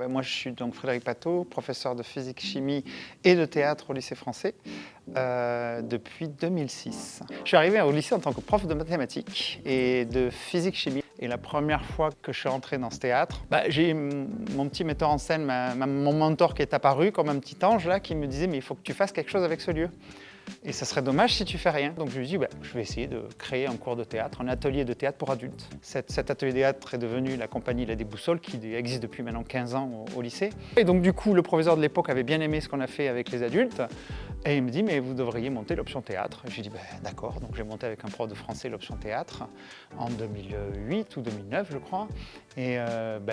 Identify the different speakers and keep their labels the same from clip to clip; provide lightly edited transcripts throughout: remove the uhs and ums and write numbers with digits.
Speaker 1: Moi, je suis donc Frédéric Pateau, professeur de physique-chimie et de théâtre au lycée français depuis 2006. Je suis arrivé au lycée en tant que prof de mathématiques et de physique-chimie. Et la première fois que je suis rentré dans ce théâtre, j'ai mon petit metteur en scène, mon mentor qui est apparu comme un petit ange là, qui me disait « mais il faut que tu fasses quelque chose avec ce lieu ». Et ça serait dommage si tu fais rien. Donc je lui dis, je vais essayer de créer un cours de théâtre, un atelier de théâtre pour adultes. Cet atelier de théâtre est devenu la compagnie La Déboussolé, qui existe depuis maintenant 15 ans au lycée. Et donc du coup, le proviseur de l'époque avait bien aimé ce qu'on a fait avec les adultes. Et il me dit, mais vous devriez monter l'option théâtre. J'ai dit, d'accord. Donc j'ai monté avec un prof de français l'option théâtre en 2008 ou 2009, je crois. Et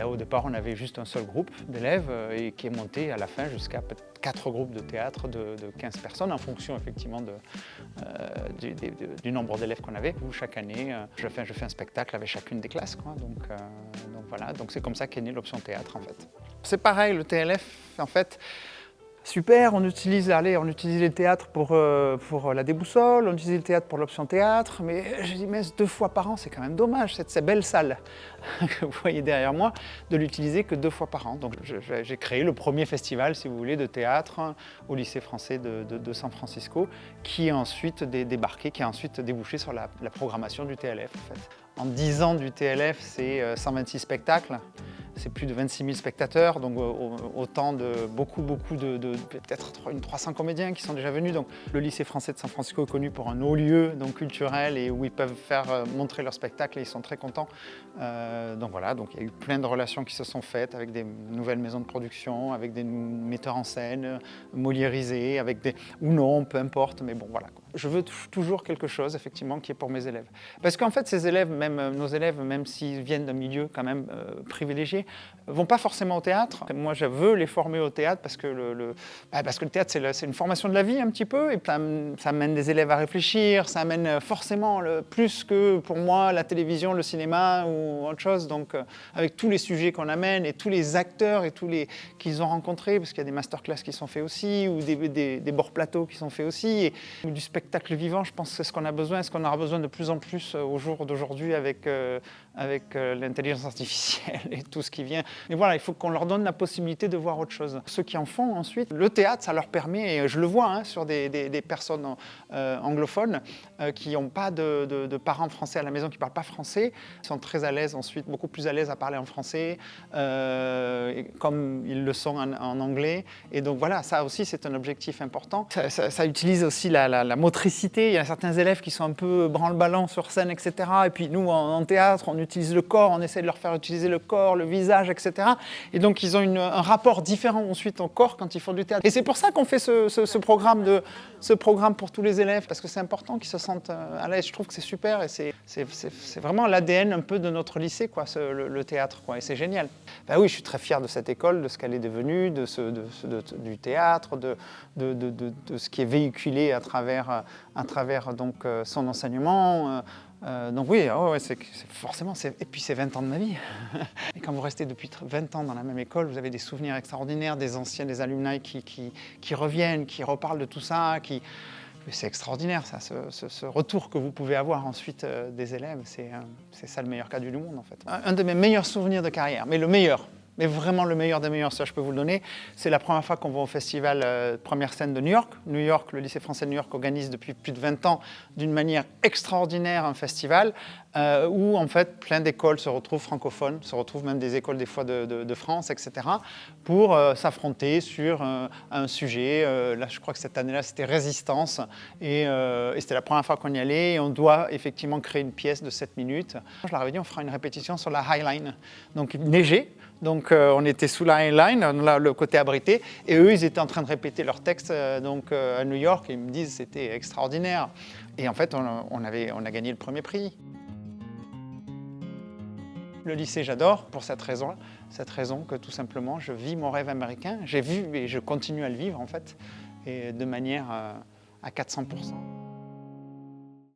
Speaker 1: au départ, on avait juste un seul groupe d'élèves et qui est monté à la fin jusqu'à 4 groupes de théâtre de 15 personnes en fonction effectivement du nombre d'élèves qu'on avait. Chaque année, je fais un spectacle avec chacune des classes, quoi. Donc voilà, donc c'est comme ça qu'est née l'option théâtre en fait. C'est pareil, le TLF en fait. Super, on utilise les théâtres pour La Déboussolé, on utilise le théâtre pour l'option théâtre, mais j'ai dit, mais 2 fois par an, c'est quand même dommage, cette belle salle que vous voyez derrière moi, de l'utiliser que 2 fois par an. Donc j'ai créé le premier festival, si vous voulez, de théâtre au lycée français de San Francisco, qui a ensuite débarqué, qui a ensuite débouché sur la programmation du TLF en fait. En 10 ans du TLF, c'est 126 spectacles. C'est plus de 26 000 spectateurs, donc autant de beaucoup de peut-être 300 comédiens qui sont déjà venus. Donc le lycée français de San Francisco est connu pour un haut lieu donc culturel et où ils peuvent faire montrer leur spectacle et ils sont très contents. Donc voilà, donc il y a eu plein de relations qui se sont faites avec des nouvelles maisons de production, avec des metteurs en scène moliérisés, ou non, peu importe, mais bon voilà. Je veux toujours quelque chose effectivement qui est pour mes élèves. Parce qu'en fait ces élèves, nos élèves, même s'ils viennent d'un milieu quand même privilégié, vont pas forcément au théâtre. Moi, je veux les former au théâtre parce que le théâtre, c'est une formation de la vie un petit peu, et ça amène des élèves à réfléchir, ça amène forcément plus que pour moi la télévision, le cinéma ou autre chose. Donc, avec tous les sujets qu'on amène et tous les acteurs et qu'ils ont rencontrés, parce qu'il y a des masterclass qui sont faits aussi, ou des bords plateaux qui sont faits aussi, ou du spectacle vivant, je pense que c'est ce qu'on a besoin, et ce qu'on aura besoin de plus en plus au jour d'aujourd'hui avec l'intelligence artificielle et tout ce qui vient. Mais voilà, il faut qu'on leur donne la possibilité de voir autre chose. Ceux qui en font ensuite, le théâtre, ça leur permet, et je le vois sur des personnes anglophones qui n'ont pas de parents français à la maison, qui ne parlent pas français, ils sont très à l'aise ensuite, beaucoup plus à l'aise à parler en français, comme ils le sont en anglais. Et donc voilà, ça aussi c'est un objectif important. Ça utilise aussi la motricité. Il y a certains élèves qui sont un peu branle-ballants sur scène, etc. Et puis nous, en théâtre, on utilise le corps, on essaie de leur faire utiliser le corps, le visage, etc. Et donc, ils ont un rapport différent ensuite au corps quand ils font du théâtre. Et c'est pour ça qu'on fait ce programme pour tous les élèves, parce que c'est important qu'ils se sentent à l'aise. Je trouve que c'est super et c'est vraiment l'ADN un peu de notre lycée, quoi, le théâtre, quoi, et c'est génial. Oui, je suis très fier de cette école, de ce qu'elle est devenue, du théâtre, de ce qui est véhiculé à travers donc, son enseignement. Donc oui, forcément, et puis c'est 20 ans de ma vie. Et quand vous restez depuis 20 ans dans la même école, vous avez des souvenirs extraordinaires, des anciens, des alumni qui reviennent, qui reparlent de tout ça, c'est extraordinaire ça, ce retour que vous pouvez avoir ensuite des élèves, c'est ça le meilleur cadeau du monde en fait. Un de mes meilleurs souvenirs de carrière, mais le meilleur, mais vraiment le meilleur des meilleurs, ça je peux vous le donner, c'est la première fois qu'on va au festival Première Scène de New York. New York, le lycée français de New York organise depuis plus de 20 ans d'une manière extraordinaire un festival où en fait plein d'écoles se retrouvent francophones, se retrouvent même des écoles des fois de France, etc. pour s'affronter sur un sujet. Là je crois que cette année-là c'était résistance et c'était la première fois qu'on y allait et on doit effectivement créer une pièce de 7 minutes. Je leur avais dit on fera une répétition sur la High Line, donc neigé. Donc on était sous la High Line, là, le côté abrité, et eux ils étaient en train de répéter leur texte à New York et ils me disent que c'était extraordinaire. Et en fait on a gagné le premier prix. Le lycée j'adore pour cette raison que tout simplement je vis mon rêve américain, j'ai vu et je continue à le vivre en fait, et de manière à 400%.